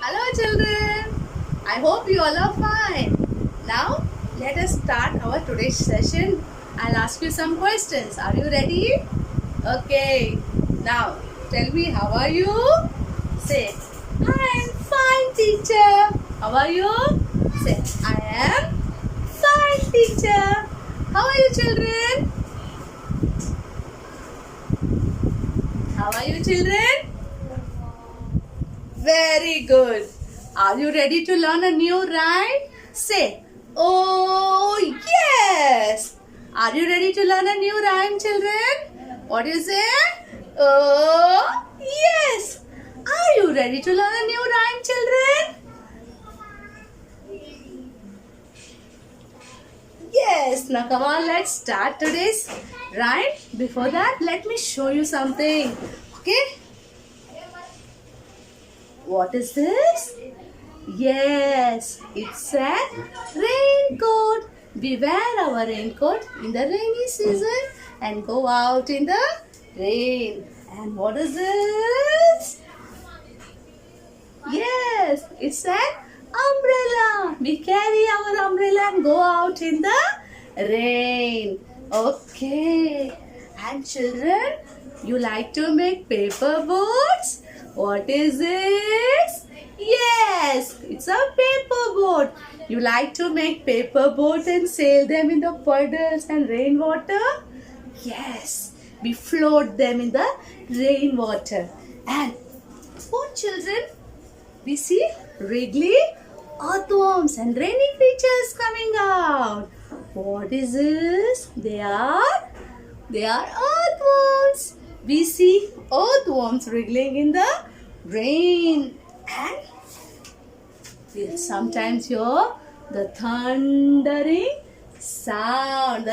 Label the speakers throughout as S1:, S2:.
S1: Hello children, I hope you all are fine. Now let us start our today's session. I'll ask you some questions. Are you ready? Okay. Now tell me, how are you? Say, I am fine teacher. How are you? Say, I am fine teacher. How are you children? How are you children? Very good. Are you ready to learn a new rhyme? Say, oh yes. Are you ready to learn a new rhyme, children? What do you say? Oh yes. Are you ready to learn a new rhyme, children? Yes. Now come on, let's start today's rhyme. Before that, let me show you something. Okay? What is this? Yes, it's a raincoat. We wear our raincoat in the rainy season and go out in the rain. And what is this? Yes, it's an umbrella. We carry our umbrella and go out in the rain. Okay. And children, you like to make paper boats? What is this? Yes, it's a paper boat. You like to make paper boats and sail them in the puddles and rainwater? Yes, we float them in the rainwater. And what children? We see wriggly earthworms and rainy creatures coming out. What is this? They are earthworms. We see earthworms wriggling in the rain, and we'll sometimes hear the thundering sound,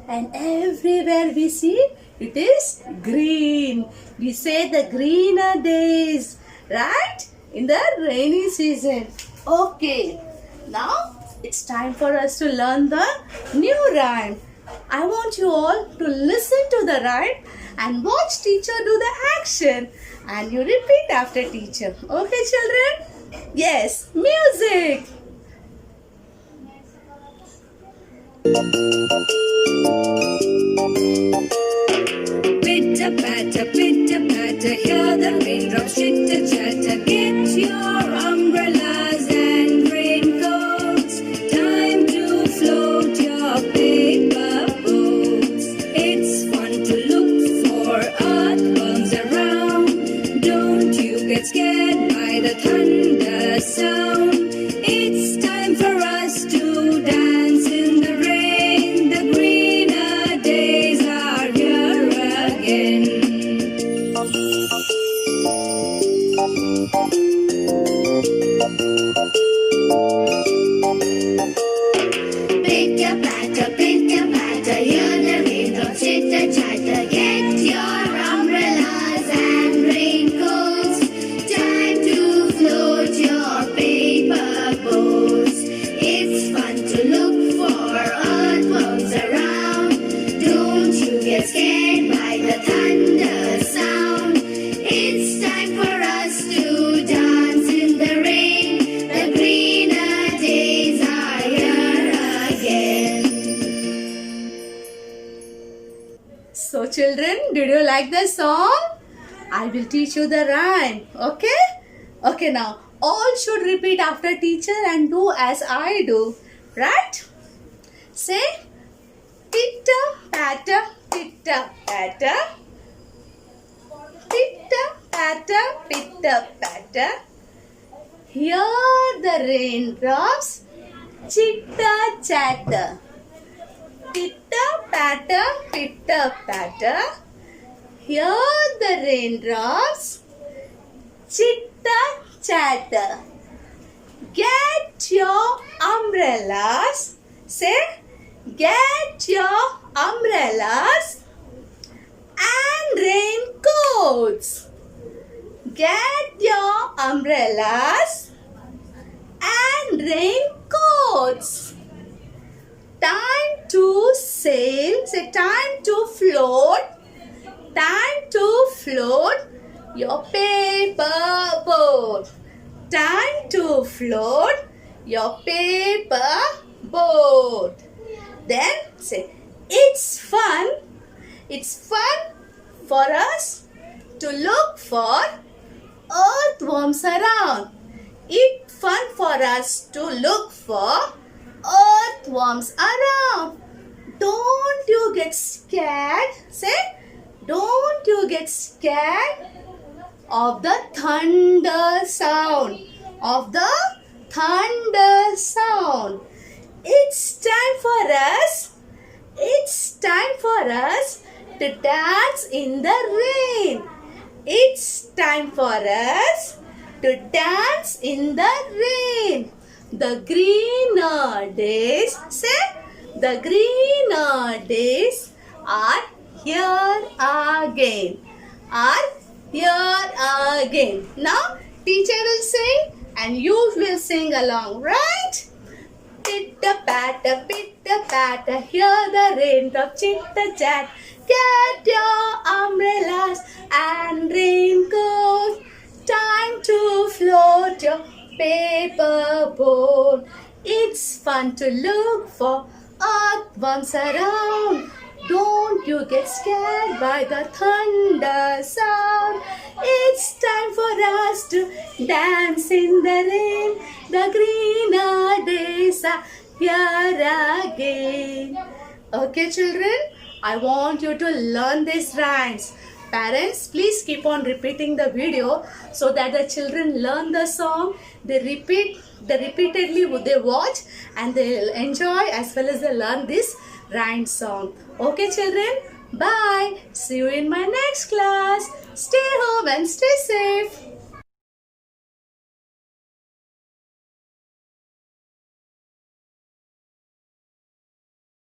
S1: and everywhere we see it is green. We say the greener days, right? In the rainy season. Okay, now it's time for us to learn the new rhyme. I want you all to listen to the rhyme and watch teacher do the action, and you repeat after teacher. Okay children? Yes, music.
S2: Pitter patter, hear the raindrops chitter chatter. Get your umbrellas and raincoats. Time to float your paper boats. It's fun to look for earthworms around. Don't you get scared by the thunder sound. It's time for us to dance in the rain. The greener days are here again. Pitter patter, hear the raindrops chitter chatter. Get your umbrellas and raincoats. Time to float your paper boats. It's fun to look for earthworms around. Don't you get scared by the thunder sound. It's time for us to dance in the rain. The greener days are here again.
S1: So children, did you like the song? I will teach you the rhyme. Okay? Okay, now all should repeat after teacher and do as I do. Right? Say, pitter patter, pitter patter. Pitter patter, pitter patter. Hear the raindrops chitter chatter. Pitter patter, pitter patter. Hear the raindrops chitter chatter. Get your umbrellas. Say, get your umbrellas and raincoats. Get your umbrellas and raincoats. Time to sail. Say, time to float. Time to float your paper boat. Time to float your paper boat. Then say, it's fun. It's fun for us to look for earthworms around. It's fun for us to look for earthworms around. Don't you get scared? Say, don't you get scared of the thunder sound? Of the thunder sound. It's time for us. It's time for us to dance in the rain. It's time for us to dance in the rain. The greener days, say, the greener days are here again. Are here again. Now, teacher will sing and you will sing along, right? Pitter-patter, pitter-patter, hear the raindrop chitter-chat. Get your umbrellas and raincoats. Time to float your paper boat. It's fun to look for earthworms around. Don't you get scared by the thunder sound. It's time for us to dance in the rain. The greener days are here again. Okay, children, I want you to learn these rhymes. Parents, please keep on repeating the video so that the children learn the song. They repeatedly they watch and they'll enjoy as well as they learn this rhyme song. Okay, children, bye. See you in my next class. Stay home and stay safe.